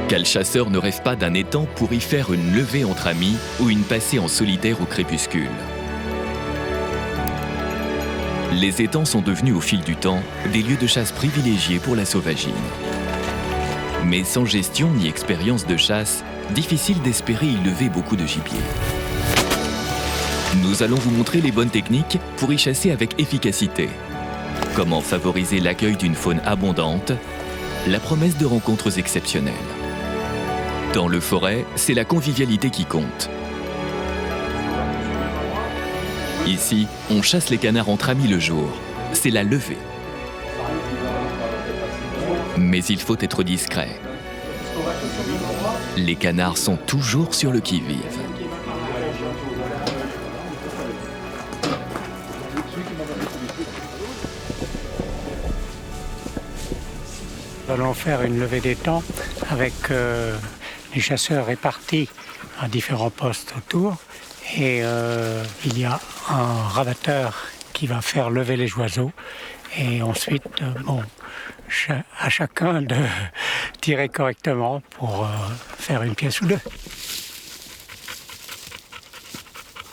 Quel chasseur ne rêve pas d'un étang pour y faire une levée entre amis ou une passée en solitaire au crépuscule? Les étangs sont devenus au fil du temps des lieux de chasse privilégiés pour la sauvagine. Mais sans gestion ni expérience de chasse, difficile d'espérer y lever beaucoup de gibier. Nous allons vous montrer les bonnes techniques pour y chasser avec efficacité. Comment favoriser l'accueil d'une faune abondante, la promesse de rencontres exceptionnelles. Dans le forêt, c'est la convivialité qui compte. Ici, on chasse les canards entre amis le jour. C'est la levée. Mais il faut être discret. Les canards sont toujours sur le qui-vive. Nous allons faire une levée d'étang avec les chasseurs répartis à différents postes autour. Et il y a un rabatteur qui va faire lever les oiseaux. Et ensuite, à chacun de tirer correctement pour faire une pièce ou deux.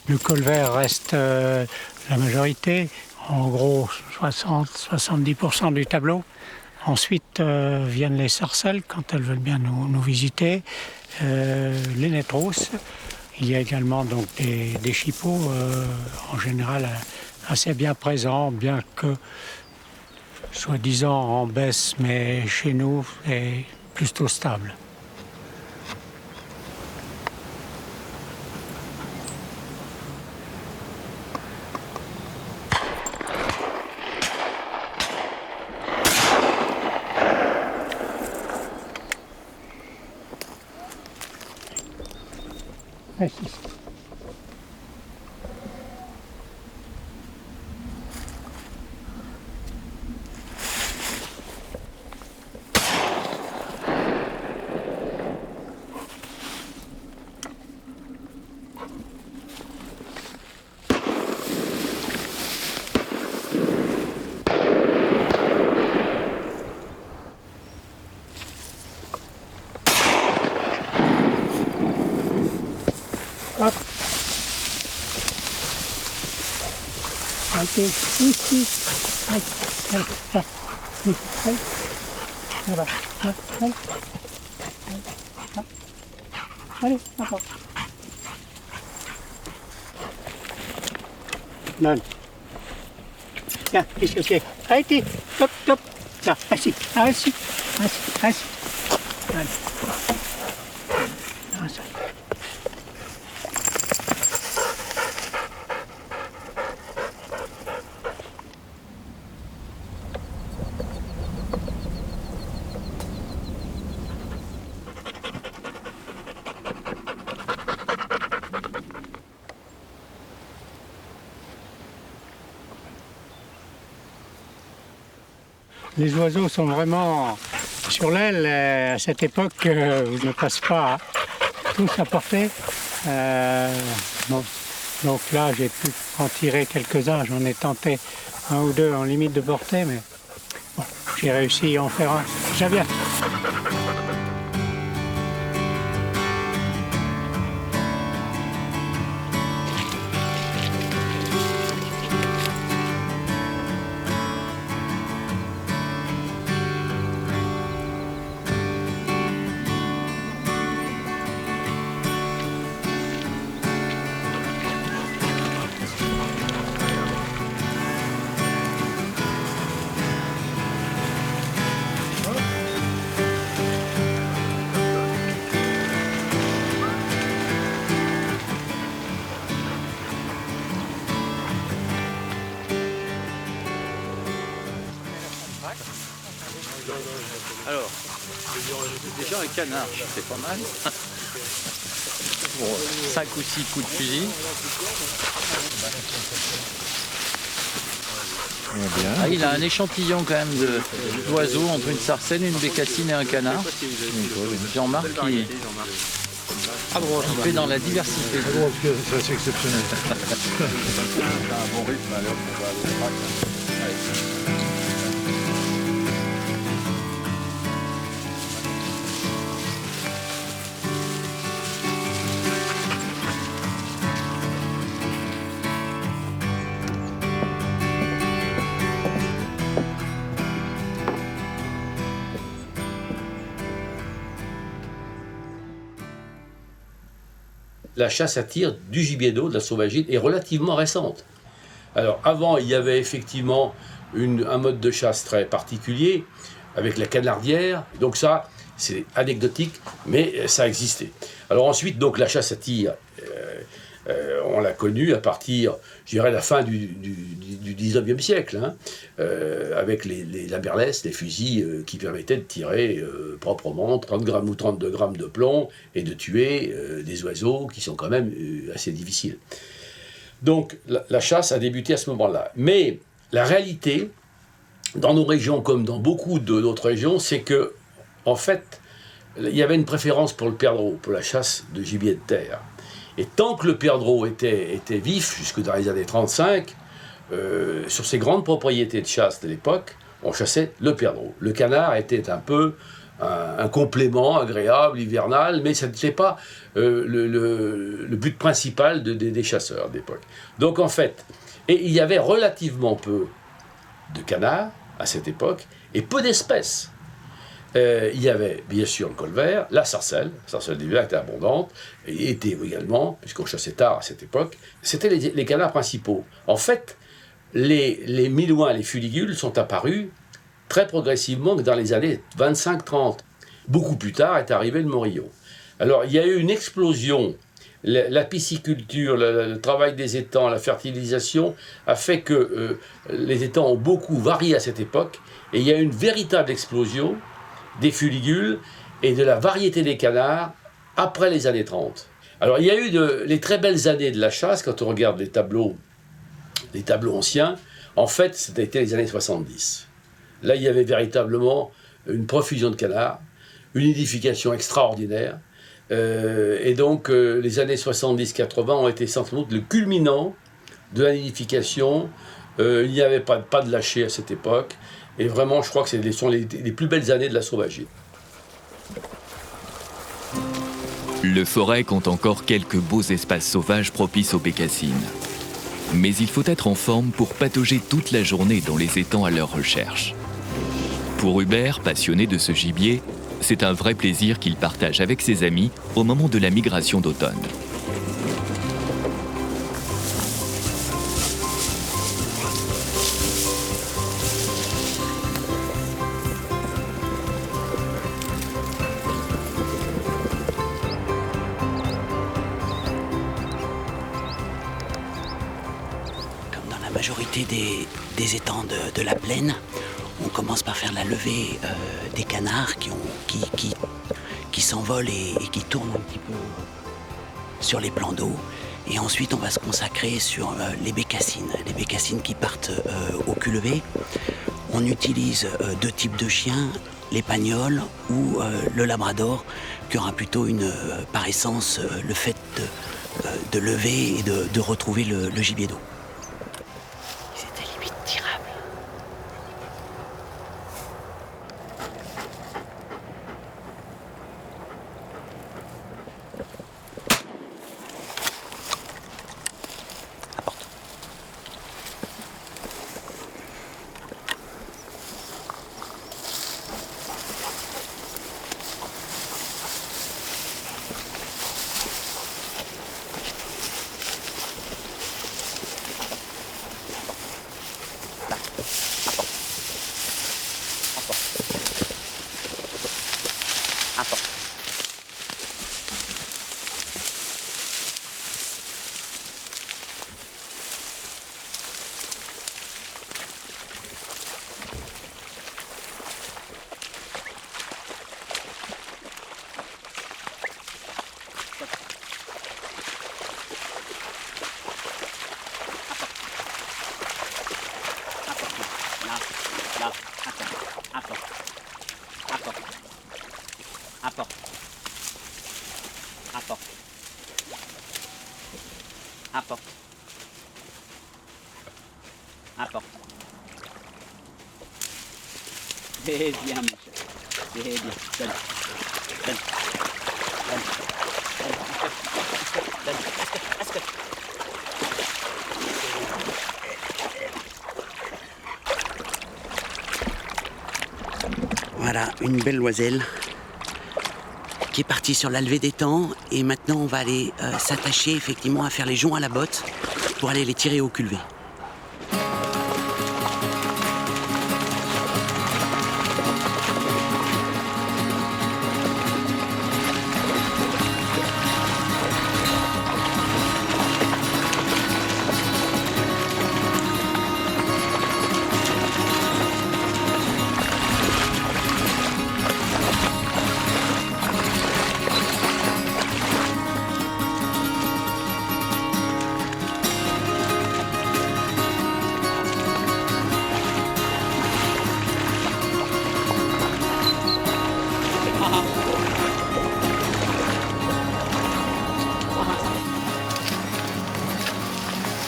Le colvert reste la majorité, en gros 60-70% du tableau. Ensuite viennent les sarcelles quand elles veulent bien nous visiter, les nez trousses. Il y a également donc des chippeaux en général assez bien présents, bien que soi-disant en baisse, mais chez nous est plutôt stable. Merci. Hop. Allez, ici. Allez, là-bas. Allez, là-bas. Non. Tiens, ici, ok. Allez, hop, hop. Là, assis. Allez. Les oiseaux sont vraiment sur l'aile à cette époque où ils ne passent pas tous à portée. Donc là, j'ai pu en tirer quelques-uns. J'en ai tenté un ou deux en limite de portée, mais bon, j'ai réussi à en faire un. Déjà bien. Alors, déjà un canard, c'est pas mal. Bon, 5 ou 6 coups de fusil. Ah, il a un échantillon quand même d'oiseaux entre une sarcelle, une bécassine et un canard. Jean-Marc qui fait dans la diversité. C'est assez exceptionnel. Un bon rythme, alors on va aller au track. la chasse à tir du gibier d'eau, de la sauvagine, est relativement récente. Alors avant, il y avait effectivement un mode de chasse très particulier, avec la canardière, donc ça, c'est anecdotique, mais ça existait. Alors ensuite, donc la chasse à tir, on l'a connue à partir, je dirais, la fin du 19e siècle, hein, avec la berlesse, les fusils qui permettaient de tirer proprement 30 grammes ou 32 grammes de plomb et de tuer des oiseaux qui sont quand même assez difficiles. Donc la chasse a débuté à ce moment-là. Mais la réalité, dans nos régions comme dans beaucoup d'autres régions, c'est que, en fait, il y avait une préférence pour le perdreau, pour la chasse de gibier de terre. Et tant que le perdreau était vif, jusque dans les années 35, sur ces grandes propriétés de chasse de l'époque, on chassait le perdreau. Le canard était un peu un complément agréable, hivernal, mais ça n'était pas le but principal des chasseurs d'époque. Donc en fait, et il y avait relativement peu de canards à cette époque, et peu d'espèces. Il y avait bien sûr le colvert, la sarcelle d'hiver était abondante, et était également, puisqu'on chassait tard à cette époque, c'était les canards principaux. En fait, les milouins, les fuligules sont apparus très progressivement dans les années 25-30. Beaucoup plus tard est arrivé le morillon. Alors il y a eu une explosion, la pisciculture, le travail des étangs, la fertilisation a fait que les étangs ont beaucoup varié à cette époque, et il y a eu une véritable explosion des fuligules et de la variété des canards après les années 30. Alors il y a eu les très belles années de la chasse, quand on regarde les tableaux anciens, en fait c'était les années 70. Là il y avait véritablement une profusion de canards, une nidification extraordinaire, et donc les années 70-80 ont été sans doute le culminant de la nidification. Il n'y avait pas de lâcher à cette époque. Et vraiment, je crois que ce sont les plus belles années de la sauvagerie. Le Forêt compte encore quelques beaux espaces sauvages propices aux bécassines. Mais il faut être en forme pour patauger toute la journée dans les étangs à leur recherche. Pour Hubert, passionné de ce gibier, c'est un vrai plaisir qu'il partage avec ses amis au moment de la migration d'automne. Majorité des étangs de la plaine, on commence par faire la levée des canards qui s'envolent et qui tournent un petit peu sur les plans d'eau. Et ensuite, on va se consacrer sur les bécassines qui partent au cul levé. On utilise deux types de chiens, l'épagneul ou le labrador, qui aura plutôt par essence le fait de lever et de retrouver le gibier d'eau. Apporte. C'est bien, mon cher. C'est bien. Donne. Donne. Donne. Donne. Voilà, une belle oiselle qui est parti sur la levée d'étang. Et maintenant, on va aller s'attacher effectivement à faire les joncs à la botte pour aller les tirer au culvé.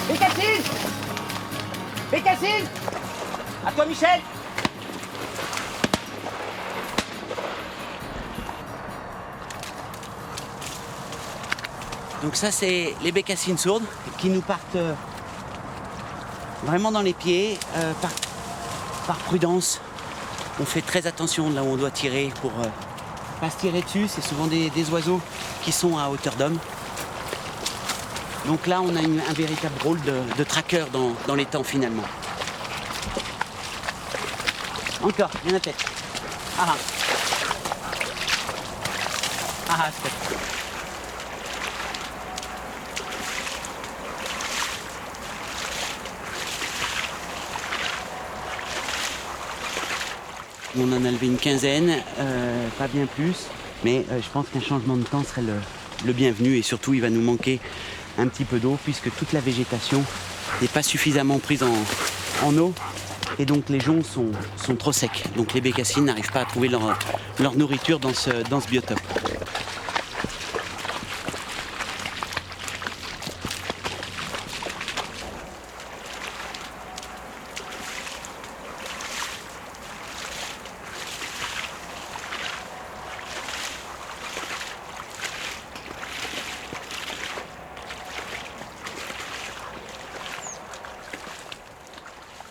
Bécassine! Bécassine! À toi, Michel! Donc ça, c'est les bécassines sourdes qui nous partent vraiment dans les pieds, par prudence. On fait très attention là où on doit tirer pour pas se tirer dessus. C'est souvent des oiseaux qui sont à hauteur d'homme. Donc là, on a un véritable rôle de tracker dans l'étang finalement. Encore, il y en a peut-être. Ah ah. Ah ah, c'est peut-être. On en a levé une quinzaine, pas bien plus, mais je pense qu'un changement de temps serait le bienvenu et surtout il va nous manquer un petit peu d'eau puisque toute la végétation n'est pas suffisamment prise en eau et donc les joncs sont trop secs. Donc les bécassines n'arrivent pas à trouver leur nourriture dans ce biotope.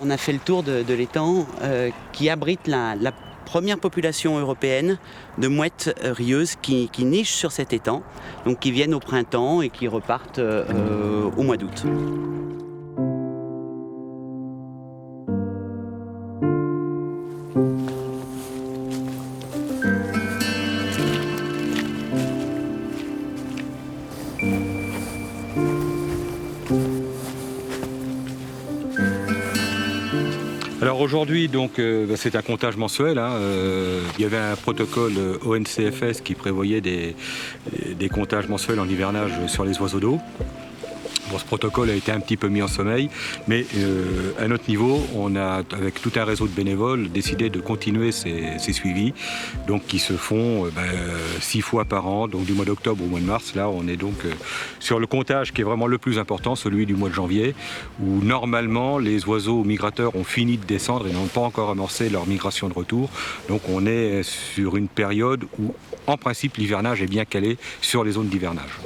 On a fait le tour de l'étang qui abrite la première population européenne de mouettes rieuses qui nichent sur cet étang, donc qui viennent au printemps et qui repartent au mois d'août. Alors aujourd'hui, donc, c'est un comptage mensuel. Il y avait un protocole ONCFS qui prévoyait des comptages mensuels en hivernage sur les oiseaux d'eau. Bon, ce protocole a été un petit peu mis en sommeil, mais à notre niveau, on a, avec tout un réseau de bénévoles, décidé de continuer ces suivis, donc qui se font 6 fois par an, donc du mois d'octobre au mois de mars. Là, on est donc sur le comptage qui est vraiment le plus important, celui du mois de janvier, où normalement les oiseaux migrateurs ont fini de descendre et n'ont pas encore amorcé leur migration de retour. Donc on est sur une période où, en principe, l'hivernage est bien calé sur les zones d'hivernage.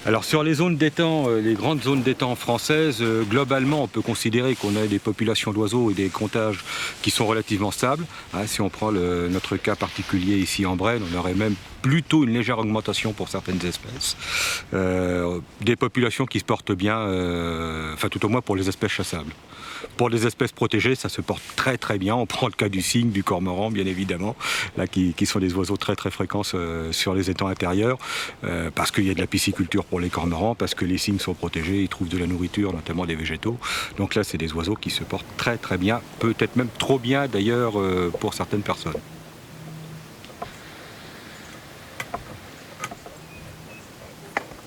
Alors sur les zones d'étang, les grandes zones d'étang françaises, globalement on peut considérer qu'on a des populations d'oiseaux et des comptages qui sont relativement stables. Si on prend notre cas particulier ici en Brenne, on aurait même plutôt une légère augmentation pour certaines espèces. Des populations qui se portent bien, tout au moins pour les espèces chassables. Pour les espèces protégées, ça se porte très très bien. On prend le cas du cygne, du cormoran, bien évidemment, là, qui sont des oiseaux très très fréquents sur les étangs intérieurs, parce qu'il y a de la pisciculture pour les cormorans, parce que les cygnes sont protégés, ils trouvent de la nourriture, notamment des végétaux. Donc là, c'est des oiseaux qui se portent très très bien, peut-être même trop bien d'ailleurs pour certaines personnes.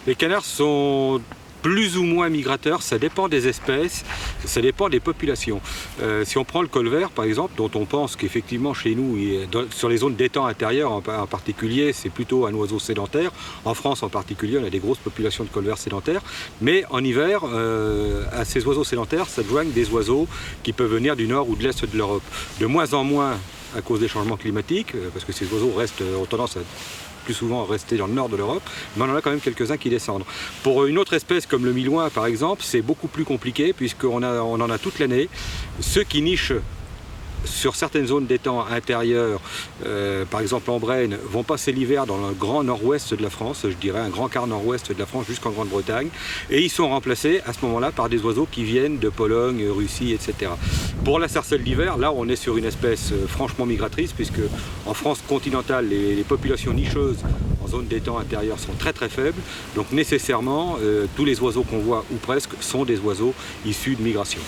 Les canards sont plus ou moins migrateurs, ça dépend des espèces, ça dépend des populations. Si on prend le colvert par exemple, dont on pense qu'effectivement chez nous, sur les zones d'étang intérieurs en particulier, c'est plutôt un oiseau sédentaire. En France en particulier, on a des grosses populations de colverts sédentaires. Mais en hiver, à ces oiseaux sédentaires s'adjoignent des oiseaux qui peuvent venir du nord ou de l'est de l'Europe. De moins en moins à cause des changements climatiques, parce que ces oiseaux ont tendance à plus souvent rester dans le nord de l'Europe, mais on en a quand même quelques-uns qui descendent. Pour une autre espèce comme le milouin par exemple, c'est beaucoup plus compliqué puisqu'on en a toute l'année. Ceux qui nichent sur certaines zones d'étang intérieures, par exemple en Brenne, vont passer l'hiver dans le grand nord-ouest de la France, je dirais un grand quart nord-ouest de la France jusqu'en Grande-Bretagne, et ils sont remplacés à ce moment-là par des oiseaux qui viennent de Pologne, Russie, etc. Pour la sarcelle d'hiver, là on est sur une espèce franchement migratrice, puisque en France continentale, les populations nicheuses en zone d'étang intérieure sont très très faibles, donc nécessairement tous les oiseaux qu'on voit, ou presque, sont des oiseaux issus de migration.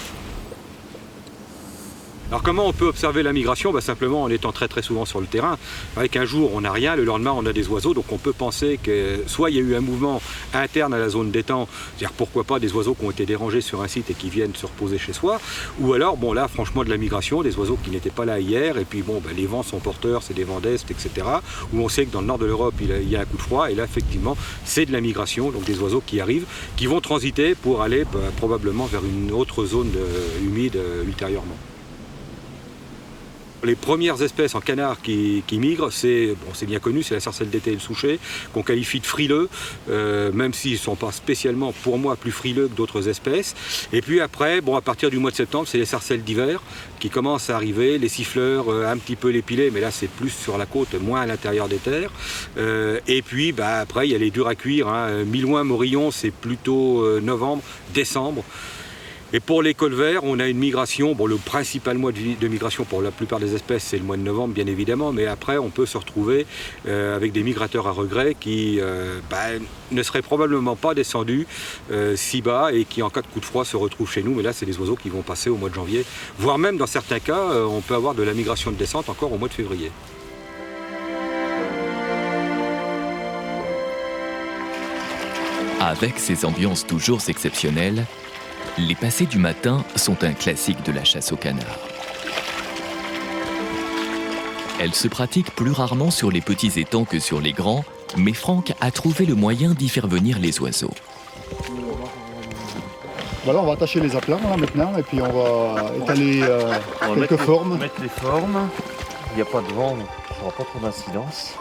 Alors comment on peut observer la migration? Simplement en étant très très souvent sur le terrain. Avec un jour on n'a rien, le lendemain on a des oiseaux, donc on peut penser que soit il y a eu un mouvement interne à la zone d'étang, c'est-à-dire pourquoi pas des oiseaux qui ont été dérangés sur un site et qui viennent se reposer chez soi, ou alors bon là franchement de la migration, des oiseaux qui n'étaient pas là hier, et puis bon les vents sont porteurs, c'est des vents d'est, etc. Où on sait que dans le nord de l'Europe il y a un coup de froid, et là effectivement c'est de la migration, donc des oiseaux qui arrivent, qui vont transiter pour aller probablement vers une autre zone humide ultérieurement. Les premières espèces en canard qui migrent, c'est bien connu, c'est la sarcelle d'été et le souchet, qu'on qualifie de frileux, même s'ils ne sont pas spécialement, pour moi, plus frileux que d'autres espèces. Et puis après, à partir du mois de septembre, c'est les sarcelles d'hiver qui commencent à arriver, les siffleurs, un petit peu les pilets, mais là c'est plus sur la côte, moins à l'intérieur des terres. Et puis après, il y a les durs à cuire, Milouin, Morillon, c'est plutôt novembre, décembre. Et pour les colverts, on a une migration, le principal mois de migration pour la plupart des espèces, c'est le mois de novembre, bien évidemment, mais après, on peut se retrouver avec des migrateurs à regret qui ne seraient probablement pas descendus si bas et qui, en cas de coup de froid, se retrouvent chez nous. Mais là, c'est des oiseaux qui vont passer au mois de janvier, voire même, dans certains cas, on peut avoir de la migration de descente encore au mois de février. Avec ces ambiances toujours exceptionnelles, les passées du matin sont un classique de la chasse au canard. Elles se pratiquent plus rarement sur les petits étangs que sur les grands, mais Franck a trouvé le moyen d'y faire venir les oiseaux. Voilà, on va attacher les aplats là, maintenant, et puis on va étaler quelques formes. Mettre les formes, il n'y a pas de vent, donc il n'y aura pas trop d'incidence.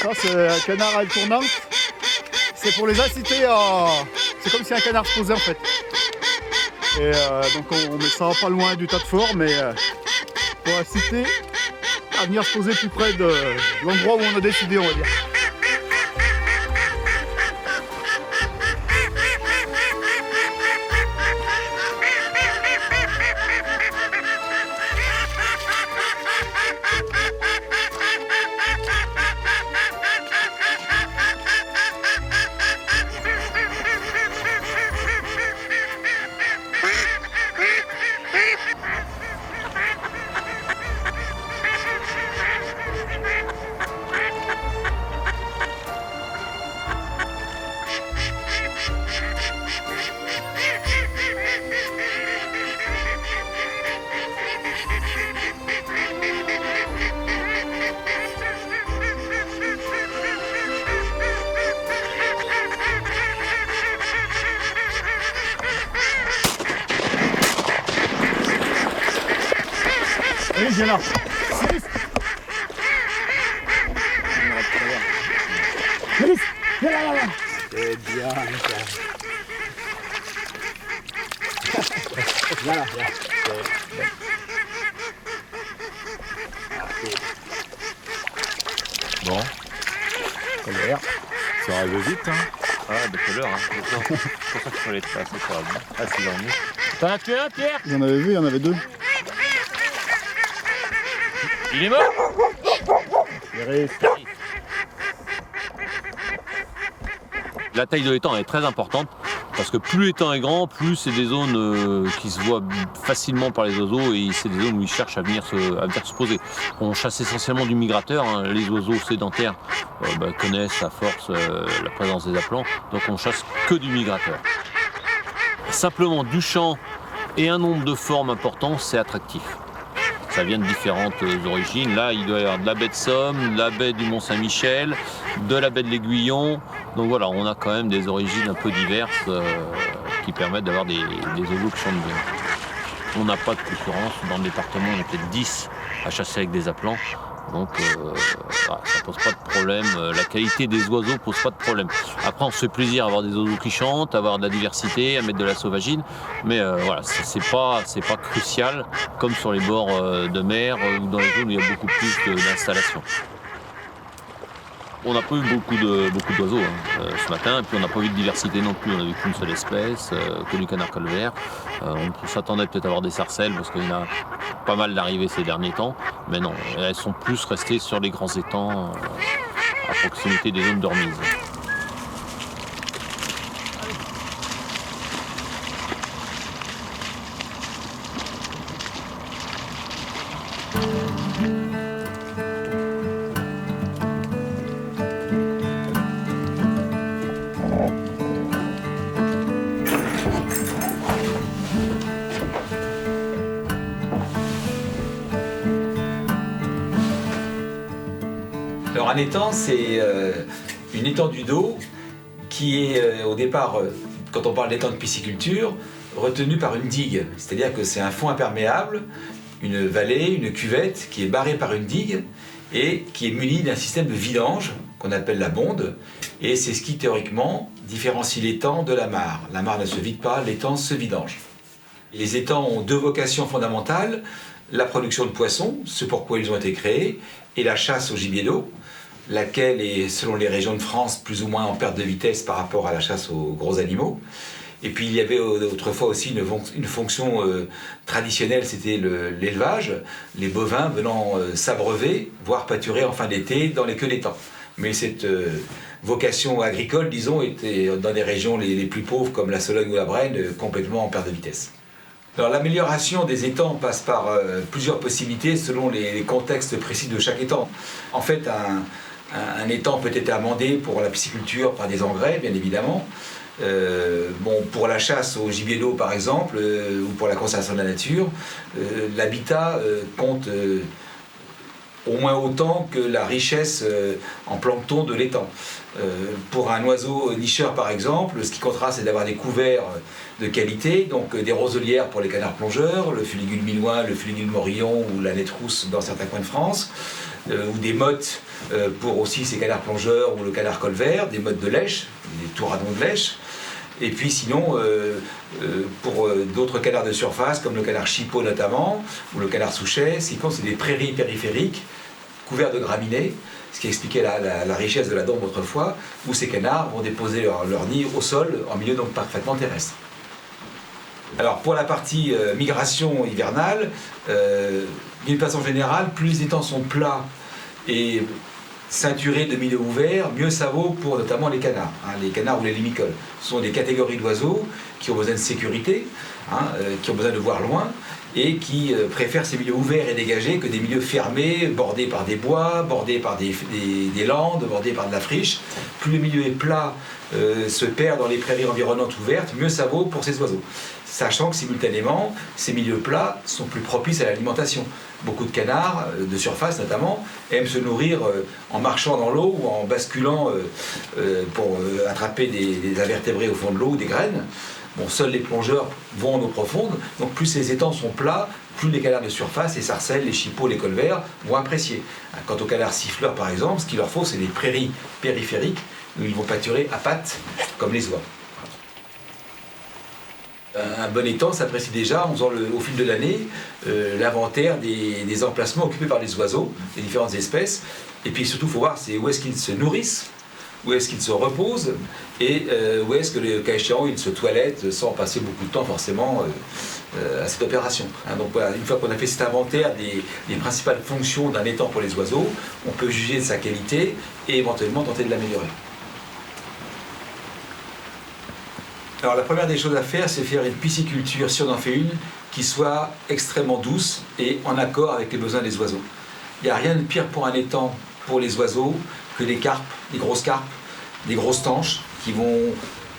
Ça, c'est un canard à aile tournante. C'est pour les inciter à... C'est comme si un canard se posait en fait. Et donc on met ça pas loin du tas de formes, mais pour inciter à venir se poser plus près de l'endroit où on a décidé, on va dire. Allez, viens là. Allez, viens là, là. C'est bien, ça. Voilà, là. Bon. Colère. Ça arrive vite, hein. Ah, de couleur, hein. C'est pour ça qu'il fallait être assez calme. Ah, c'est dans le nez. T'en as tué un, Pierre? J'en avais vu, il y en avait deux. Il est mort? La taille de l'étang est très importante parce que plus l'étang est grand, plus c'est des zones qui se voient facilement par les oiseaux et c'est des zones où ils cherchent à venir se poser. On chasse essentiellement du migrateur, hein. Les oiseaux sédentaires connaissent à force la présence des appelants, donc on chasse que du migrateur. Simplement du champ et un nombre de formes important, c'est attractif. Ça vient de différentes origines. Là, il doit y avoir de la baie de Somme, de la baie du Mont-Saint-Michel, de la baie de l'Aiguillon. Donc voilà, on a quand même des origines un peu diverses qui permettent d'avoir des oiseaux qui chantent bien. On n'a pas de concurrence. Dans le département, on est peut-être 10 à chasser avec des appelants. Donc ça pose pas de problème, la qualité des oiseaux pose pas de problème. Après on se fait plaisir à avoir des oiseaux qui chantent, à avoir de la diversité, à mettre de la sauvagine, mais voilà, c'est pas crucial comme sur les bords de mer ou dans les zones où il y a beaucoup plus d'installations. On n'a pas eu beaucoup d'oiseaux ce matin, et puis on n'a pas vu de diversité non plus. On n'a vu qu'une seule espèce, que du canard colvert. On s'attendait peut-être à avoir des sarcelles, parce qu'il y en a pas mal d'arrivées ces derniers temps. Mais non, elles sont plus restées sur les grands étangs, à proximité des zones de remise. Alors un étang, c'est une étendue d'eau qui est au départ, quand on parle d'étang de pisciculture, retenue par une digue. C'est-à-dire que c'est un fond imperméable, une vallée, une cuvette qui est barrée par une digue et qui est munie d'un système de vidange qu'on appelle la bonde. Et c'est ce qui théoriquement différencie l'étang de la mare. La mare ne se vide pas, l'étang se vidange. Les étangs ont deux vocations fondamentales, la production de poissons, ce pourquoi ils ont été créés, et la chasse au gibier d'eau, laquelle est, selon les régions de France, plus ou moins en perte de vitesse par rapport à la chasse aux gros animaux. Et puis il y avait autrefois aussi une fonction traditionnelle, c'était l'élevage, les bovins venant s'abreuver, voire pâturer en fin d'été dans les queues d'étang. Mais cette vocation agricole, disons, était dans des régions les plus pauvres comme la Sologne ou la Brenne, complètement en perte de vitesse. Alors l'amélioration des étangs passe par plusieurs possibilités selon les contextes précis de chaque étang. En fait, un étang peut être amendé pour la pisciculture par des engrais, bien évidemment. Pour la chasse au gibier d'eau, par exemple, ou pour la conservation de la nature, l'habitat compte au moins autant que la richesse en plancton de l'étang. Pour un oiseau nicheur, par exemple, ce qui comptera, c'est d'avoir des couverts de qualité, donc des roselières pour les canards plongeurs, le fuligule milouin, le fuligule morillon ou la netrousse dans certains coins de France, ou des mottes pour aussi ces canards plongeurs ou le canard colvert, des mottes de lèche, des touradons de lèche. Et puis sinon, pour d'autres canards de surface, comme le canard chipot notamment, ou le canard souchet, ce qui compte, c'est des prairies périphériques couvertes de graminées, ce qui expliquait la richesse de la Dombe autrefois, où ces canards vont déposer leur nid au sol, en milieu donc parfaitement terrestre. Alors pour la partie migration hivernale, d'une façon générale, plus les étangs sont plats et ceinturés de milieux ouverts, mieux ça vaut pour notamment les canards, les canards ou les limicoles. Ce sont des catégories d'oiseaux qui ont besoin de sécurité, qui ont besoin de voir loin, et qui préfèrent ces milieux ouverts et dégagés que des milieux fermés, bordés par des bois, bordés par des landes, bordés par de la friche. Plus le milieu est plat, se perd dans les prairies environnantes ouvertes, mieux ça vaut pour ces oiseaux. Sachant que simultanément, ces milieux plats sont plus propices à l'alimentation. Beaucoup de canards, de surface notamment, aiment se nourrir en marchant dans l'eau ou en basculant pour attraper des invertébrés au fond de l'eau ou des graines. Bon, seuls les plongeurs vont en eau profonde, donc plus ces étangs sont plats, plus les canards de surface, les sarcelles, les chipots, les colverts vont apprécier. Quant aux canards siffleurs par exemple, ce qu'il leur faut, c'est des prairies périphériques où ils vont pâturer à pattes comme les oies. Un bon étang s'apprécie déjà en faisant au fil de l'année l'inventaire des emplacements occupés par les oiseaux, des différentes espèces, et puis surtout il faut voir où est-ce qu'ils se nourrissent, où est-ce qu'ils se reposent, et où est-ce que, le cas échéant, ils se toilettent sans passer beaucoup de temps forcément à cette opération. Donc voilà, une fois qu'on a fait cet inventaire des principales fonctions d'un étang pour les oiseaux, on peut juger de sa qualité et éventuellement tenter de l'améliorer. Alors la première des choses à faire, c'est faire une pisciculture, si on en fait une, qui soit extrêmement douce et en accord avec les besoins des oiseaux. Il n'y a rien de pire pour un étang, pour les oiseaux, que les carpes, des grosses carpes, des grosses tanches, qui vont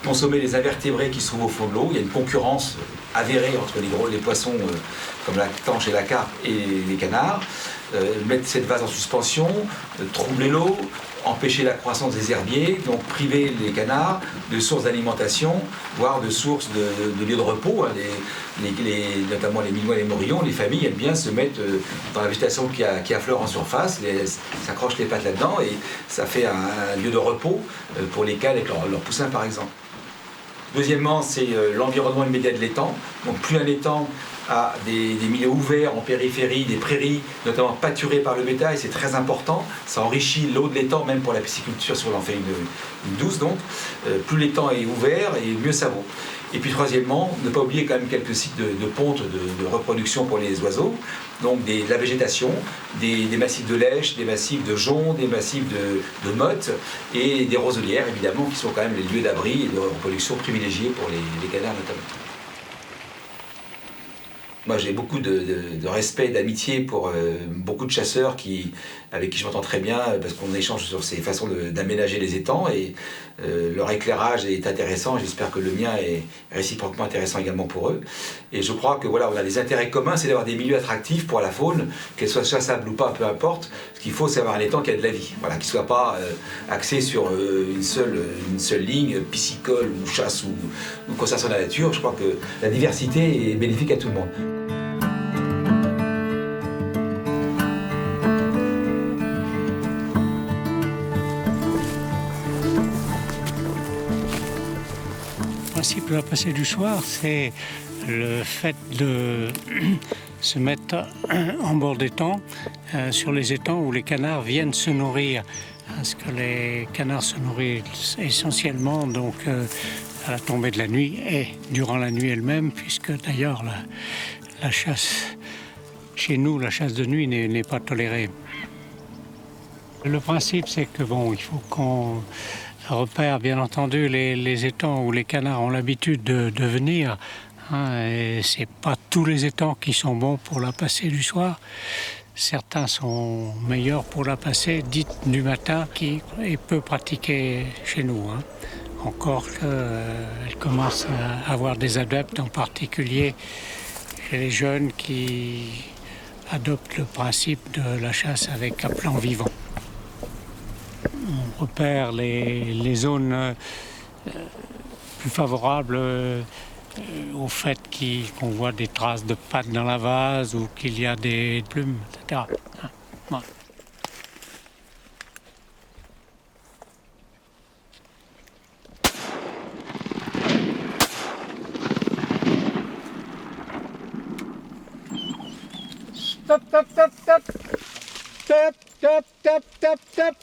consommer les invertébrés qui se trouvent au fond de l'eau. Il y a une concurrence avérée entre les poissons comme la tanche et la carpe et les canards. mettre cette vase en suspension, troubler l'eau, empêcher la croissance des herbiers, donc priver les canards de sources d'alimentation, voire de sources de lieux de repos. Notamment les minois et les morillons, les familles aiment bien se mettre dans la végétation qui affleure en surface, s'accrochent les pattes là-dedans et ça fait un lieu de repos pour les cales avec leurs poussins par exemple. Deuxièmement, c'est l'environnement immédiat de l'étang. Donc plus un étang a des milieux ouverts en périphérie, des prairies, notamment pâturées par le bétail, c'est très important. Ça enrichit l'eau de l'étang, même pour la pisciculture, si on en fait une douce. Donc, plus l'étang est ouvert, et mieux ça vaut. Et puis troisièmement, ne pas oublier quand même quelques sites de ponte, de reproduction pour les oiseaux. Donc de la végétation, des massifs de lèche, des massifs de joncs, des massifs de mottes et des roselières évidemment qui sont quand même les lieux d'abri et de reproduction privilégiés pour les canards notamment. Moi j'ai beaucoup de respect et d'amitié pour beaucoup de chasseurs avec qui je m'entends très bien parce qu'on échange sur ces façons d'aménager les étangs et leur éclairage est intéressant. J'espère que le mien est réciproquement intéressant également pour eux. Et je crois que voilà, on a des intérêts communs, c'est d'avoir des milieux attractifs pour la faune, qu'elle soit chassable ou pas, peu importe. Ce qu'il faut, c'est avoir un étang qui a de la vie, voilà, qui ne soit pas axé sur une seule ligne, piscicole ou chasse ou conservation de la nature. Je crois que la diversité est bénéfique à tout le monde. Le principe de la passée du soir, c'est le fait de se mettre en bord d'étang, sur les étangs où les canards viennent se nourrir. Parce que les canards se nourrissent essentiellement donc, à la tombée de la nuit et durant la nuit elle-même, puisque d'ailleurs la chasse, chez nous, la chasse de nuit n'est pas tolérée. Le principe, c'est que bon, il faut qu'on repère bien entendu les étangs où les canards ont l'habitude de venir. Et c'est pas tous les étangs qui sont bons pour la passée du soir. Certains sont meilleurs pour la passée dite du matin qui est peu pratiquée chez nous. Encore qu'elle commence à avoir des adeptes, en particulier chez les jeunes qui adoptent le principe de la chasse avec un plan vivant. On repère les zones plus favorables au fait qu'on voit des traces de pattes dans la vase ou qu'il y a des plumes, etc. Voilà. Stop, stop, stop, stop. Stop, stop, stop, stop, stop.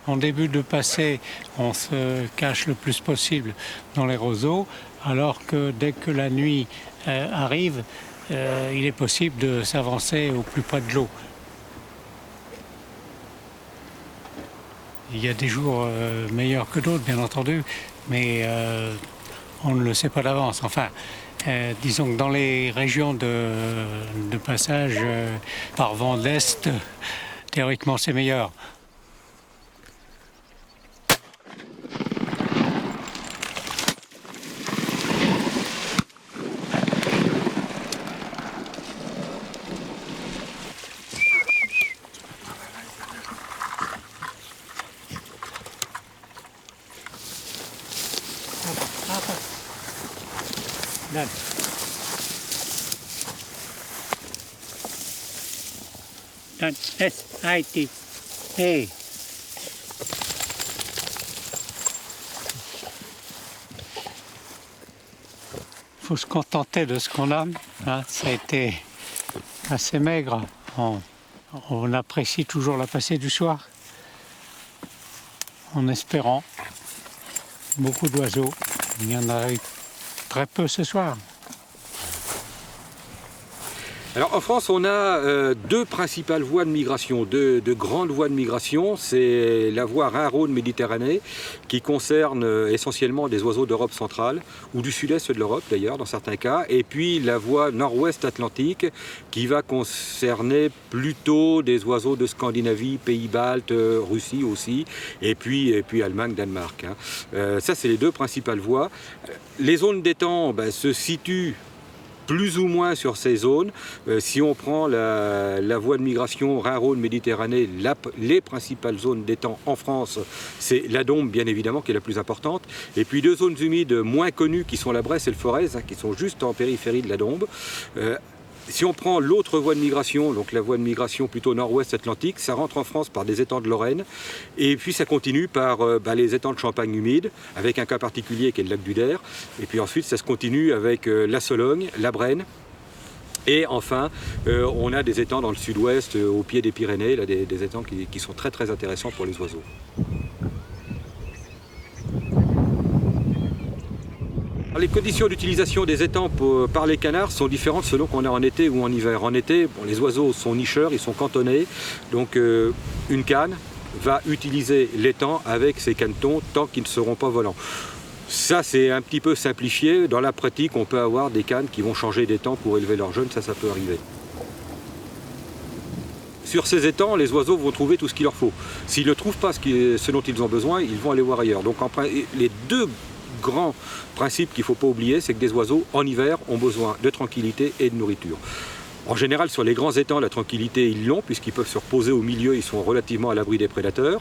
En début de passée, on se cache le plus possible dans les roseaux, alors que dès que la nuit arrive, il est possible de s'avancer au plus près de l'eau. Il y a des jours meilleurs que d'autres, bien entendu, mais on ne le sait pas d'avance. Enfin, disons que dans les régions de passage par vent d'est, théoriquement c'est meilleur. Done. Done. Yes, IT. Hey. Faut se contenter de ce qu'on a. Ça a été assez maigre. On apprécie toujours la passée du soir. En espérant beaucoup d'oiseaux. Il y en a eu très peu ce soir. Alors en France, on a deux principales voies de migration, deux grandes voies de migration. C'est la voie Rhin-Rhône-Méditerranée qui concerne essentiellement des oiseaux d'Europe centrale ou du sud-est de l'Europe d'ailleurs dans certains cas. Et puis la voie nord-ouest Atlantique qui va concerner plutôt des oiseaux de Scandinavie, Pays-Baltes, Russie aussi, et puis Allemagne, Danemark. Ça c'est les deux principales voies. Les zones d'étang se situent plus ou moins sur ces zones. Si on prend la voie de migration Rhin-Rhône-Méditerranée, les principales zones d'étang en France, c'est la Dombe bien évidemment qui est la plus importante, et puis deux zones humides moins connues qui sont la Bresse et le Forez, qui sont juste en périphérie de la Dombe. Si on prend l'autre voie de migration, donc la voie de migration plutôt nord-ouest atlantique, ça rentre en France par des étangs de Lorraine, et puis ça continue par les étangs de Champagne humides, avec un cas particulier qui est le lac du Der, et puis ensuite ça se continue avec la Sologne, la Brenne, et enfin on a des étangs dans le sud-ouest, au pied des Pyrénées, là, des étangs qui sont très très intéressants pour les oiseaux. Les conditions d'utilisation des étangs par les canards sont différentes selon qu'on est en été ou en hiver. En été, les oiseaux sont nicheurs, ils sont cantonnés, donc une canne va utiliser l'étang avec ses canetons tant qu'ils ne seront pas volants. Ça, c'est un petit peu simplifié. Dans la pratique, on peut avoir des cannes qui vont changer d'étang pour élever leurs jeunes, ça peut arriver. Sur ces étangs, les oiseaux vont trouver tout ce qu'il leur faut. S'ils ne trouvent pas ce dont ils ont besoin, ils vont aller voir ailleurs. Donc les deux grands principes qu'il ne faut pas oublier, c'est que des oiseaux, en hiver, ont besoin de tranquillité et de nourriture. En général, sur les grands étangs, la tranquillité, ils l'ont, puisqu'ils peuvent se reposer au milieu, ils sont relativement à l'abri des prédateurs.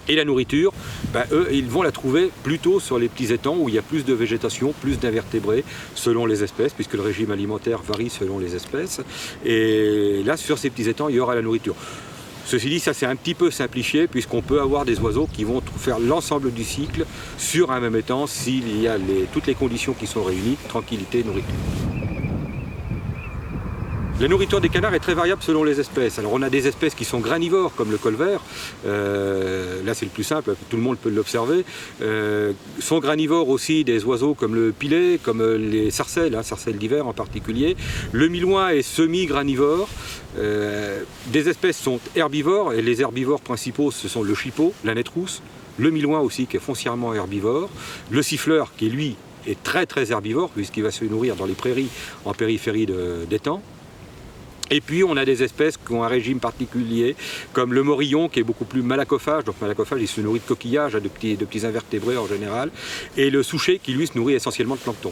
Et la nourriture, eux, ils vont la trouver plutôt sur les petits étangs où il y a plus de végétation, plus d'invertébrés, selon les espèces, puisque le régime alimentaire varie selon les espèces. Et là, sur ces petits étangs, il y aura la nourriture. Ceci dit, ça c'est un petit peu simplifié puisqu'on peut avoir des oiseaux qui vont faire l'ensemble du cycle sur un même étang s'il y a toutes les conditions qui sont réunies, tranquillité, nourriture. La nourriture des canards est très variable selon les espèces. Alors on a des espèces qui sont granivores comme le colvert, là c'est le plus simple, tout le monde peut l'observer. Sont granivores aussi des oiseaux comme le pilet, comme les sarcelles, sarcelles d'hiver en particulier. Le milouin est semi-granivore. Des espèces sont herbivores et les herbivores principaux ce sont le chipot, la netrousse, le milouin aussi qui est foncièrement herbivore, le siffleur qui lui est très très herbivore puisqu'il va se nourrir dans les prairies en périphérie d'étangs. Et puis on a des espèces qui ont un régime particulier, comme le morillon qui est beaucoup plus malacophage, donc malacophage il se nourrit de coquillages, de petits invertébrés en général, et le souchet qui lui se nourrit essentiellement de plancton.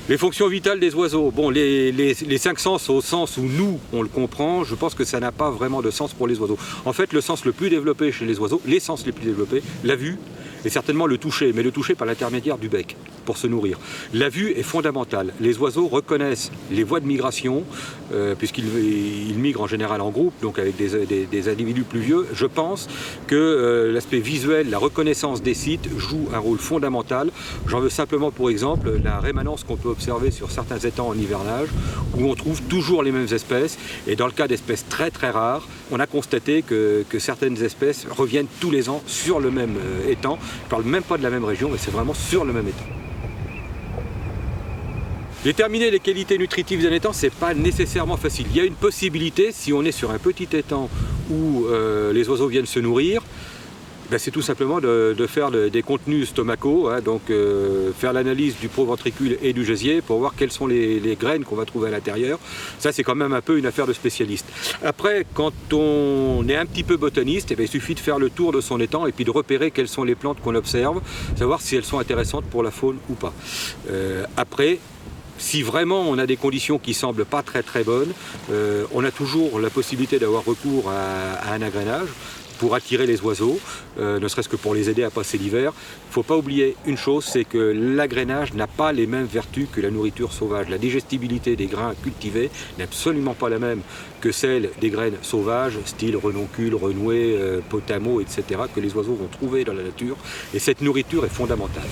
Les fonctions vitales des oiseaux, bon, les 5 sens au sens où nous on le comprend, je pense que ça n'a pas vraiment de sens pour les oiseaux. En fait le sens le plus développé chez les oiseaux, les sens les plus développés, la vue, et certainement le toucher, mais le toucher par l'intermédiaire du bec pour se nourrir. La vue est fondamentale. Les oiseaux reconnaissent les voies de migration, puisqu'ils migrent en général en groupe, donc avec des individus plus vieux. Je pense que l'aspect visuel, la reconnaissance des sites joue un rôle fondamental. J'en veux simplement pour exemple la rémanence qu'on peut observer sur certains étangs en hivernage, où on trouve toujours les mêmes espèces, et dans le cas d'espèces très très rares, on a constaté que certaines espèces reviennent tous les ans sur le même étang. Je ne parle même pas de la même région, mais c'est vraiment sur le même étang. Déterminer les qualités nutritives d'un étang, ce n'est pas nécessairement facile. Il y a une possibilité, si on est sur un petit étang où les oiseaux viennent se nourrir, c'est tout simplement de faire des contenus stomacaux, donc faire l'analyse du proventricule et du gésier pour voir quelles sont les graines qu'on va trouver à l'intérieur. Ça c'est quand même un peu une affaire de spécialiste. Après, quand on est un petit peu botaniste, il suffit de faire le tour de son étang et puis de repérer quelles sont les plantes qu'on observe, savoir si elles sont intéressantes pour la faune ou pas. Après, si vraiment on a des conditions qui semblent pas très très bonnes, on a toujours la possibilité d'avoir recours à un agrénage pour attirer les oiseaux, ne serait-ce que pour les aider à passer l'hiver. Il ne faut pas oublier une chose, c'est que l'agrainage n'a pas les mêmes vertus que la nourriture sauvage. La digestibilité des grains cultivés n'est absolument pas la même que celle des graines sauvages, style renoncule, renouée, potamo, etc., que les oiseaux vont trouver dans la nature. Et cette nourriture est fondamentale.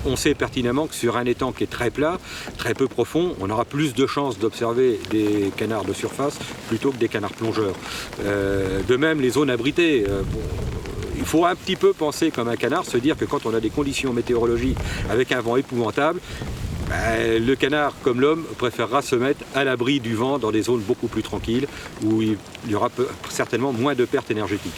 On sait pertinemment que sur un étang qui est très plat, très peu profond, on aura plus de chances d'observer des canards de surface plutôt que des canards plongeurs. De même, les zones abritées, il faut un petit peu penser comme un canard, se dire que quand on a des conditions météorologiques avec un vent épouvantable, le canard, comme l'homme, préférera se mettre à l'abri du vent dans des zones beaucoup plus tranquilles où il y aura certainement moins de pertes énergétiques.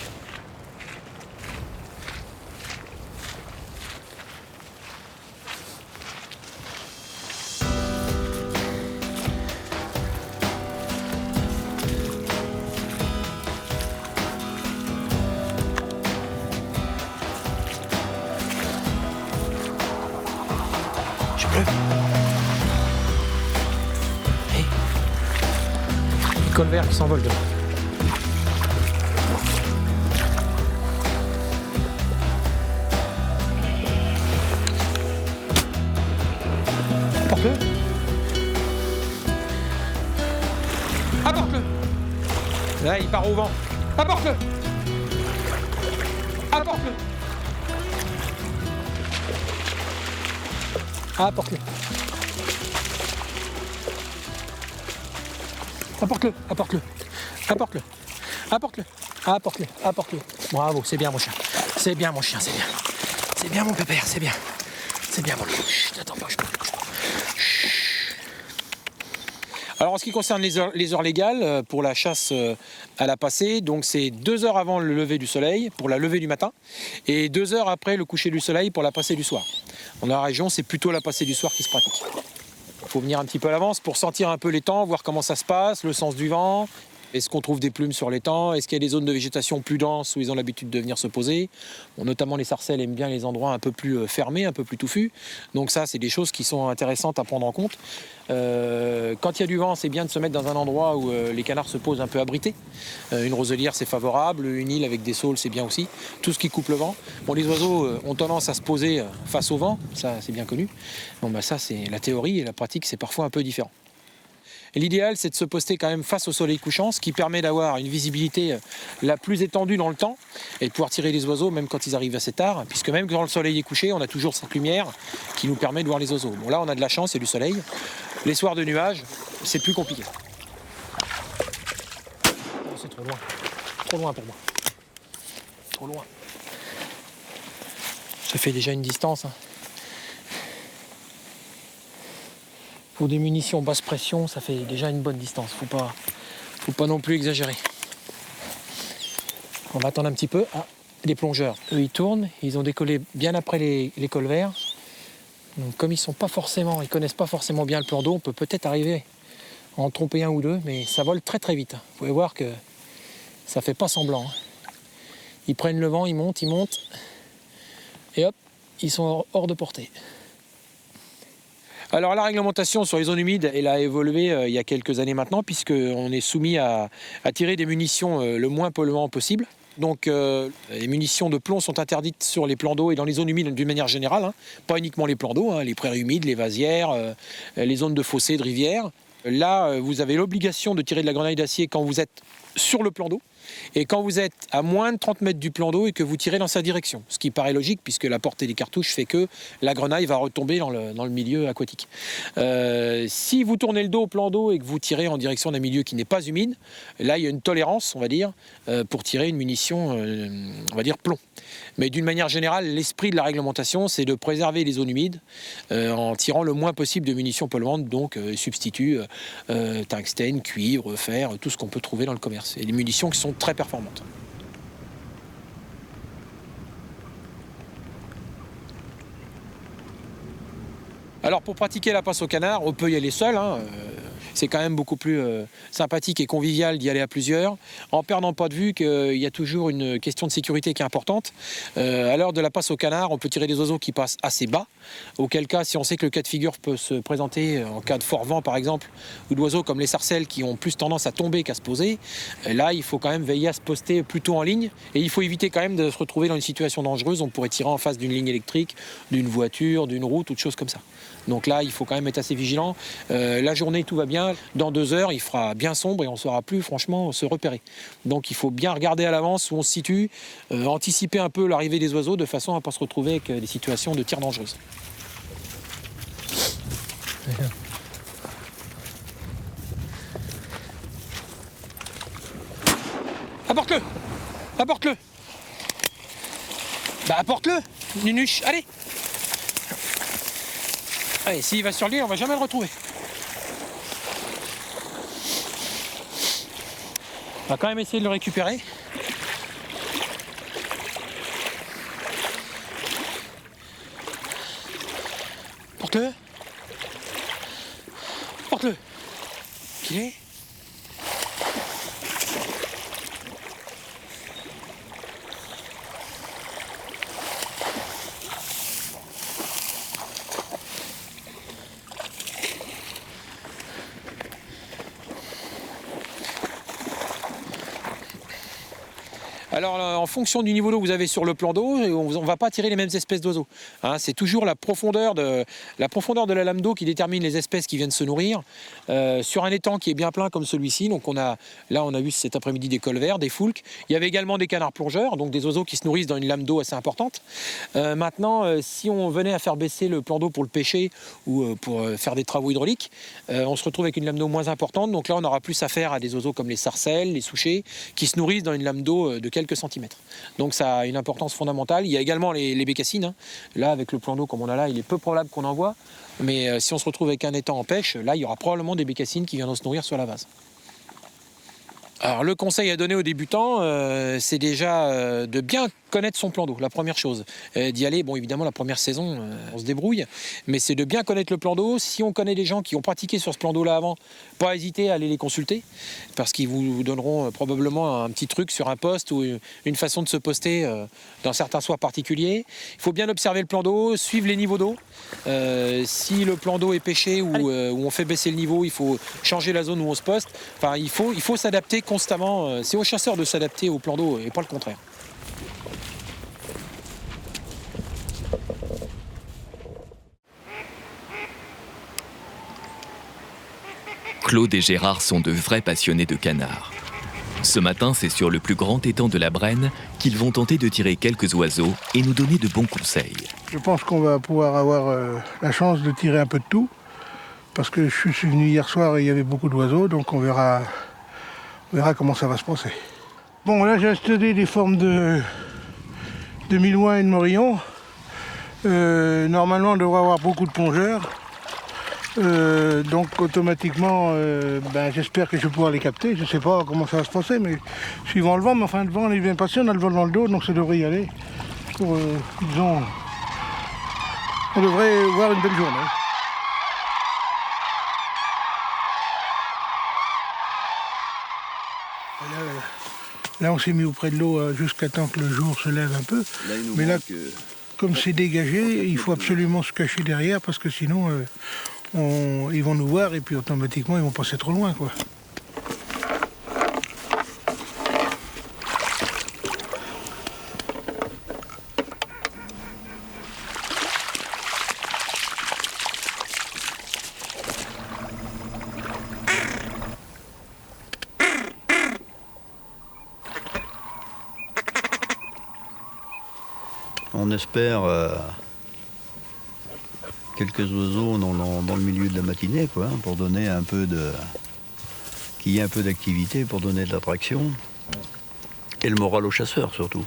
Je pleure. Hey. Les colverts qui s'envolent demain. Apporte-le. Apporte-le. Là, il part au vent. Apporte-le. Apporte-le. Apporte-le. Apporte-le. Apporte-le. Apporte-le. Apporte-le. Apporte-le. Apporte-le. Bravo, c'est bien mon chien. C'est bien mon chien, c'est bien. C'est bien mon pépère, c'est bien. C'est bien mon chien. Chut, attends, bouge pas. Alors en ce qui concerne les heures légales pour la chasse à la passée, donc c'est 2 heures avant le lever du soleil pour la levée du matin et 2 heures après le coucher du soleil pour la passée du soir. Dans la région, c'est plutôt la passée du soir qui se pratique. Il faut venir un petit peu à l'avance pour sentir un peu l'étang, voir comment ça se passe, le sens du vent. Est-ce qu'on trouve des plumes sur l'étang? Est-ce qu'il y a des zones de végétation plus denses où ils ont l'habitude de venir se poser? Bon, notamment les sarcelles aiment bien les endroits un peu plus fermés, un peu plus touffus. Donc ça, c'est des choses qui sont intéressantes à prendre en compte. Quand il y a du vent, c'est bien de se mettre dans un endroit où les canards se posent un peu abrités. Une roselière, c'est favorable. Une île avec des saules, c'est bien aussi. Tout ce qui coupe le vent. Bon, les oiseaux ont tendance à se poser face au vent. Ça, c'est bien connu. Bon, bah, ça, c'est la théorie et la pratique, c'est parfois un peu différent. L'idéal, c'est de se poster quand même face au soleil couchant, ce qui permet d'avoir une visibilité la plus étendue dans le temps et de pouvoir tirer les oiseaux même quand ils arrivent assez tard, puisque même quand le soleil est couché, on a toujours cette lumière qui nous permet de voir les oiseaux. Bon, là, on a de la chance, c'est du soleil. Les soirs de nuages, c'est plus compliqué. Oh, c'est trop loin. Trop loin pour moi. Trop loin. Ça fait déjà une distance. Hein. Pour des munitions basse pression, ça fait déjà une bonne distance. Faut pas non plus exagérer. On va attendre un petit peu. Ah, les plongeurs, eux, ils tournent. Ils ont décollé bien après les colverts. Donc, comme ils connaissent pas forcément bien le plan d'eau, on peut peut-être arriver à en tromper un ou deux, mais ça vole très très vite. Vous pouvez voir que ça fait pas semblant. Ils prennent le vent, ils montent, et hop, ils sont hors de portée. Alors la réglementation sur les zones humides, elle a évolué il y a quelques années maintenant, puisqu'on est soumis à tirer des munitions le moins polluantes possible. Donc les munitions de plomb sont interdites sur les plans d'eau et dans les zones humides d'une manière générale, hein. Pas uniquement les plans d'eau, hein, les prairies humides, les vasières, les zones de fossés, de rivières. Là, vous avez l'obligation de tirer de la grenaille d'acier quand vous êtes sur le plan d'eau et quand vous êtes à moins de 30 mètres du plan d'eau et que vous tirez dans sa direction. Ce qui paraît logique puisque la portée des cartouches fait que la grenaille va retomber dans le milieu aquatique. Si vous tournez le dos au plan d'eau et que vous tirez en direction d'un milieu qui n'est pas humide, là il y a une tolérance, on va dire, pour tirer une munition, on va dire plomb. Mais d'une manière générale, l'esprit de la réglementation, c'est de préserver les zones humides en tirant le moins possible de munitions polluantes, donc substituts tungstène, cuivre, fer, tout ce qu'on peut trouver dans le commerce. Et des munitions qui sont très performantes. Alors pour pratiquer la passe au canard, on peut y aller seul, hein. C'est quand même beaucoup plus sympathique et convivial d'y aller à plusieurs, en perdant pas de vue qu'il y a toujours une question de sécurité qui est importante. À l'heure de la passe au canard, on peut tirer des oiseaux qui passent assez bas, auquel cas, si on sait que le cas de figure peut se présenter en cas de fort vent par exemple, ou d'oiseaux comme les sarcelles qui ont plus tendance à tomber qu'à se poser, là il faut quand même veiller à se poster plutôt en ligne, et il faut éviter quand même de se retrouver dans une situation dangereuse. On pourrait tirer en face d'une ligne électrique, d'une voiture, d'une route ou de choses comme ça. Donc là, il faut quand même être assez vigilant. La journée, tout va bien. Dans 2 heures, il fera bien sombre et on ne saura plus, franchement, se repérer. Donc il faut bien regarder à l'avance où on se situe, anticiper un peu l'arrivée des oiseaux de façon à ne pas se retrouver avec des situations de tir dangereuses. Apporte-le! Apporte-le! Bah apporte-le! Nunuche, allez! Allez, s'il va sur l'île, on va jamais le retrouver. On va quand même essayer de le récupérer. Porte-le. Porte-le. Qu'il est ? Alors, en fonction du niveau d'eau que vous avez sur le plan d'eau, on ne va pas attirer les mêmes espèces d'oiseaux. Hein, c'est toujours la profondeur de la lame d'eau qui détermine les espèces qui viennent se nourrir. Sur un étang qui est bien plein comme celui-ci, donc on a vu cet après-midi des colverts, des foulques. Il y avait également des canards plongeurs, donc des oiseaux qui se nourrissent dans une lame d'eau assez importante. Maintenant, si on venait à faire baisser le plan d'eau pour le pêcher ou pour faire des travaux hydrauliques, on se retrouve avec une lame d'eau moins importante. Donc là, on aura plus affaire à des oiseaux comme les sarcelles, les souchets, qui se nourrissent dans une lame d'eau de quelques centimètres. Donc ça a une importance fondamentale. Il y a également les bécassines. Hein. Là, avec le plan d'eau comme on a là, il est peu probable qu'on en voit. Mais si on se retrouve avec un étang en pêche, là, il y aura probablement des bécassines qui viendront se nourrir sur la vase. Alors, le conseil à donner aux débutants, c'est déjà de bien connaître son plan d'eau, la première chose. D'y aller, bon, évidemment, la première saison, on se débrouille, mais c'est de bien connaître le plan d'eau. Si on connaît des gens qui ont pratiqué sur ce plan d'eau-là avant, pas hésiter à aller les consulter, parce qu'ils vous donneront probablement un petit truc sur un poste ou une façon de se poster dans certains soirs particuliers. Il faut bien observer le plan d'eau, suivre les niveaux d'eau. Si le plan d'eau est pêché ou où on fait baisser le niveau, il faut changer la zone où on se poste. Enfin, il faut s'adapter constamment. C'est aux chasseurs de s'adapter au plan d'eau et pas le contraire. Claude et Gérard sont de vrais passionnés de canards. Ce matin, c'est sur le plus grand étang de la Brenne qu'ils vont tenter de tirer quelques oiseaux et nous donner de bons conseils. Je pense qu'on va pouvoir avoir la chance de tirer un peu de tout, parce que je suis venu hier soir et il y avait beaucoup d'oiseaux, donc on verra comment ça va se passer. Bon, là j'ai installé des formes de milouin et de morillon. Normalement, on devrait avoir beaucoup de plongeurs. Donc automatiquement, j'espère que je vais pouvoir les capter. Je ne sais pas comment ça va se passer, mais suivant le vent, mais enfin le vent est bien passé, on a le vent dans le dos, donc ça devrait y aller. On devrait voir une belle journée. Là, on s'est mis auprès de l'eau jusqu'à temps que le jour se lève un peu. Mais là, comme c'est dégagé, il faut absolument se cacher derrière, parce que sinon, ils vont nous voir et puis automatiquement, ils vont passer trop loin, quoi. On espère quelques oiseaux dans le milieu de la matinée, quoi, pour donner un peu qu'il y ait un peu d'activité, pour donner de l'attraction. Et le moral aux chasseurs, surtout.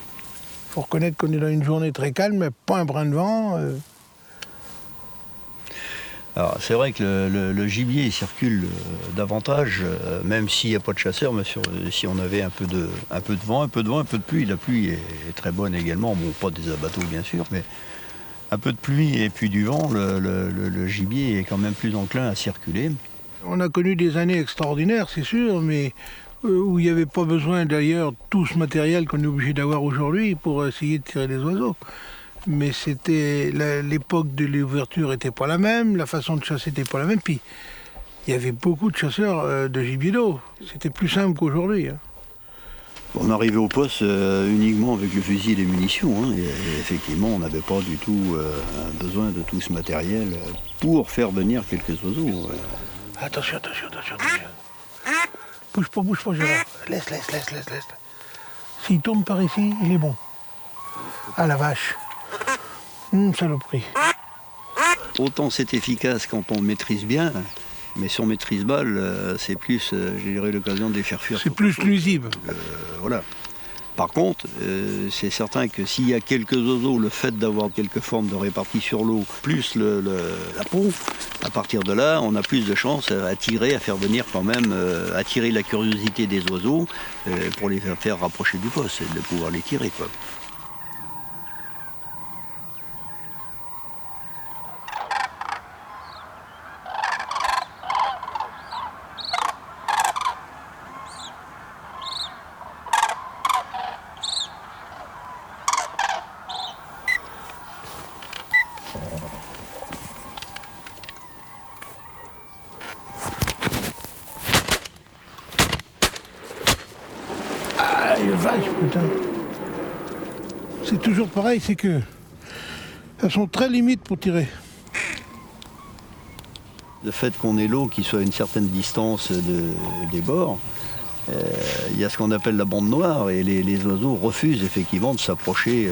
Il faut reconnaître qu'on est dans une journée très calme, mais pas un brin de vent. Alors, c'est vrai que le gibier circule davantage, même s'il n'y a pas de chasseurs, mais si on avait un peu de vent, un peu de pluie. La pluie est très bonne également, bon, pas des abateaux bien sûr, mais un peu de pluie et puis du vent, le gibier est quand même plus enclin à circuler. On a connu des années extraordinaires, c'est sûr, mais où il n'y avait pas besoin d'ailleurs tout ce matériel qu'on est obligé d'avoir aujourd'hui pour essayer de tirer des oiseaux. Mais c'était l'époque de l'ouverture n'était pas la même, la façon de chasser n'était pas la même. Puis il y avait beaucoup de chasseurs de gibier d'eau. C'était plus simple qu'aujourd'hui. Hein. On arrivait au poste uniquement avec le fusil et les munitions. Hein, et effectivement, on n'avait pas du tout besoin de tout ce matériel pour faire venir quelques oiseaux. Attention. Bouge pas, Gérard. Laisse. S'il tombe par ici, il est bon. Ah la vache. Saloperie. Autant c'est efficace quand on maîtrise bien, mais si on maîtrise mal, c'est plus, j'ai l'occasion de les faire fuir. C'est plus nuisible. Voilà. Par contre, c'est certain que s'il y a quelques oiseaux, le fait d'avoir quelques formes de répartie sur l'eau, plus la peau, à partir de là, on a plus de chances à faire venir quand même, attirer la curiosité des oiseaux pour les faire rapprocher du poste et de pouvoir les tirer, quoi. Ah, il vache, putain. c'est toujours pareil, c'est que elles sont très limites pour tirer. Le fait qu'on ait l'eau qui soit à une certaine distance des bords, il y a ce qu'on appelle la bande noire et les oiseaux refusent effectivement de s'approcher,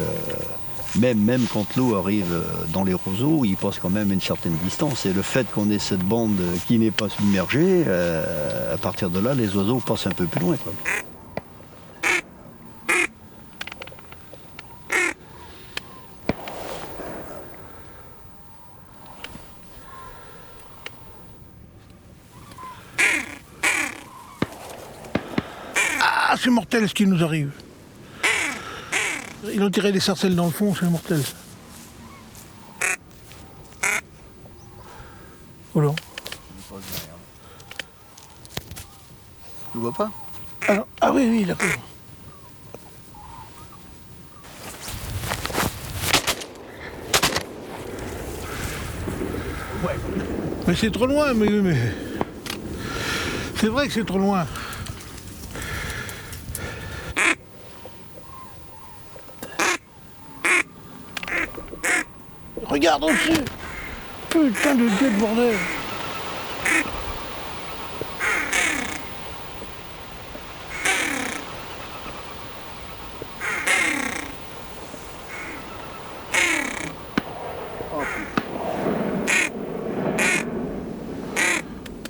même quand l'eau arrive dans les roseaux, ils passent quand même une certaine distance. Et le fait qu'on ait cette bande qui n'est pas submergée, à partir de là, les oiseaux passent un peu plus loin, quoi. Ah, c'est mortel ce qui nous arrive. Ils ont tiré des sarcelles dans le fond, c'est mortel. Oh là. Tu vois pas? Alors, ah oui, oui, d'accord. Ouais. Mais c'est trop loin, mais... C'est vrai que c'est trop loin. Regarde au-dessus. Putain de Dieu de bordel.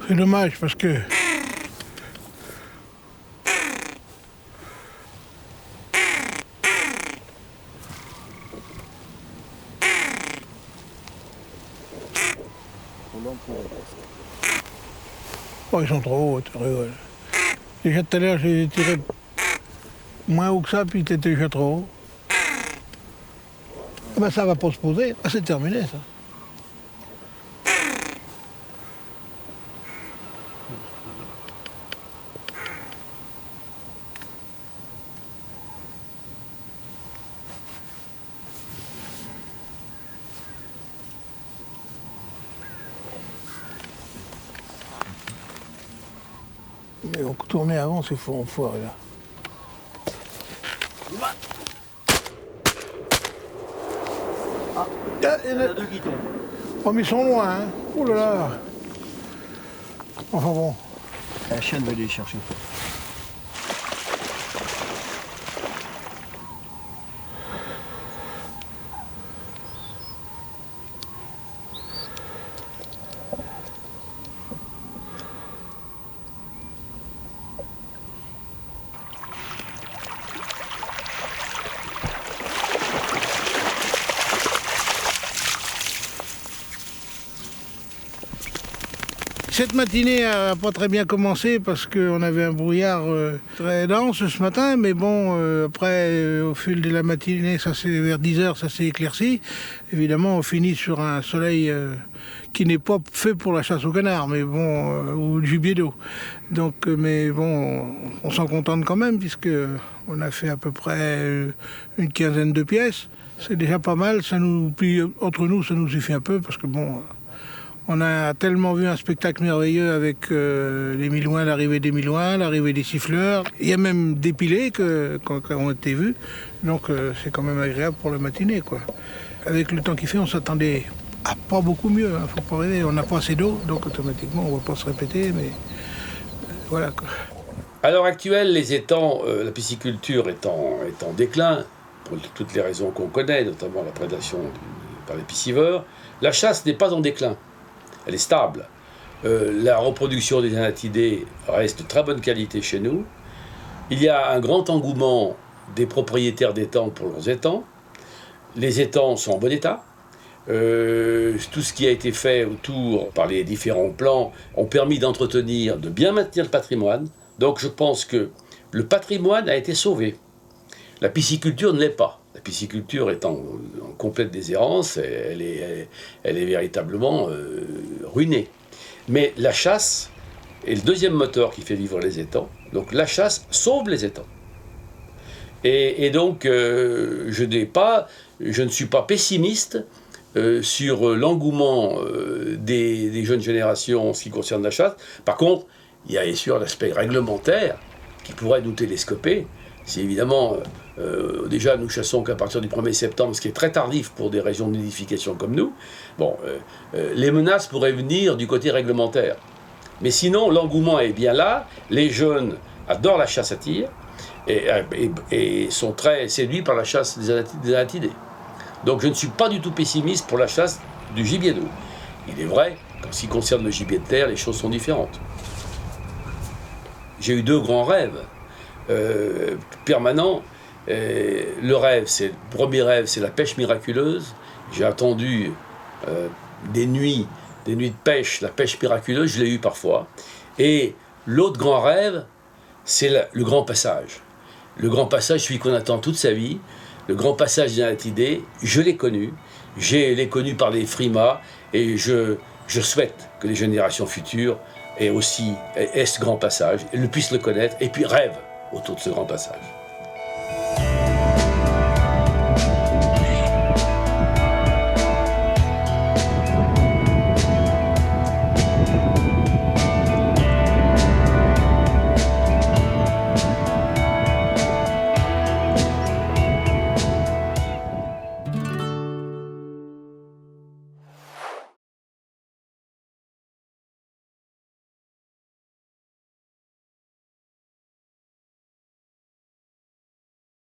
C'est dommage parce que... Oh, ils sont trop hauts, tu rigoles. Déjà tout à l'heure, j'ai tiré moins haut que ça, puis ils étaient déjà trop haut. Ah ben ça va pas se poser. Ah, c'est terminé, ça. Mais on tournait avant, c'est fort en foire, là. Ah, il y en a deux qui tombent. Oh, mais ils sont loin, hein. Oh là là. Enfin bon. La chienne va aller les chercher. Cette matinée n'a pas très bien commencé parce qu'on avait un brouillard très dense ce matin, mais bon, après, au fil de la matinée, vers 10h, ça s'est éclairci. Évidemment, on finit sur un soleil qui n'est pas fait pour la chasse au canard, mais bon, ou le gibier d'eau. Donc, mais bon, on s'en contente quand même, puisque on a fait à peu près une quinzaine de pièces. C'est déjà pas mal, puis entre nous, ça nous suffit un peu, parce que bon... On a tellement vu un spectacle merveilleux avec les Milouins, l'arrivée des Milouins, l'arrivée des siffleurs. Il y a même des pilets qui ont été vus. Donc c'est quand même agréable pour la matinée, quoi. Avec le temps qu'il fait, on s'attendait à pas beaucoup mieux. Hein, faut pas rêver. On n'a pas assez d'eau, donc automatiquement on ne va pas se répéter. Mais voilà, quoi. À l'heure actuelle, les étangs, la pisciculture est en déclin, pour toutes les raisons qu'on connaît, notamment la prédation par les piscivores. La chasse n'est pas en déclin. Elle est stable. La reproduction des anatidés reste de très bonne qualité chez nous. Il y a un grand engouement des propriétaires d'étangs pour leurs étangs. Les étangs sont en bon état. Tout ce qui a été fait autour par les différents plans ont permis d'entretenir, de bien maintenir le patrimoine. Donc je pense que le patrimoine a été sauvé. La pisciculture ne l'est pas. La pisciculture est en complète déshérence, elle est véritablement ruinée. Mais la chasse est le deuxième moteur qui fait vivre les étangs. Donc la chasse sauve les étangs. Et donc je ne suis pas pessimiste sur l'engouement des jeunes générations en ce qui concerne la chasse. Par contre, il y a bien sûr l'aspect réglementaire qui pourrait nous télescoper. Si évidemment Déjà, nous chassons qu'à partir du 1er septembre, ce qui est très tardif pour des régions de nidification comme nous. Bon, les menaces pourraient venir du côté réglementaire. Mais sinon, l'engouement est bien là. Les jeunes adorent la chasse à tir et sont très séduits par la chasse des anatidés. Donc je ne suis pas du tout pessimiste pour la chasse du gibier d'eau. Il est vrai qu'en ce qui concerne le gibier de terre, les choses sont différentes. J'ai eu 2 grands rêves permanents. Le premier rêve, c'est la pêche miraculeuse. J'ai attendu des nuits de pêche, la pêche miraculeuse, je l'ai eu parfois. Et l'autre grand rêve, c'est le grand passage. Le grand passage, celui qu'on attend toute sa vie. Le grand passage des anatidés, je l'ai connu. Je l'ai connu par les frimas et je souhaite que les générations futures aient ce grand passage, et puissent le connaître et puis rêvent autour de ce grand passage.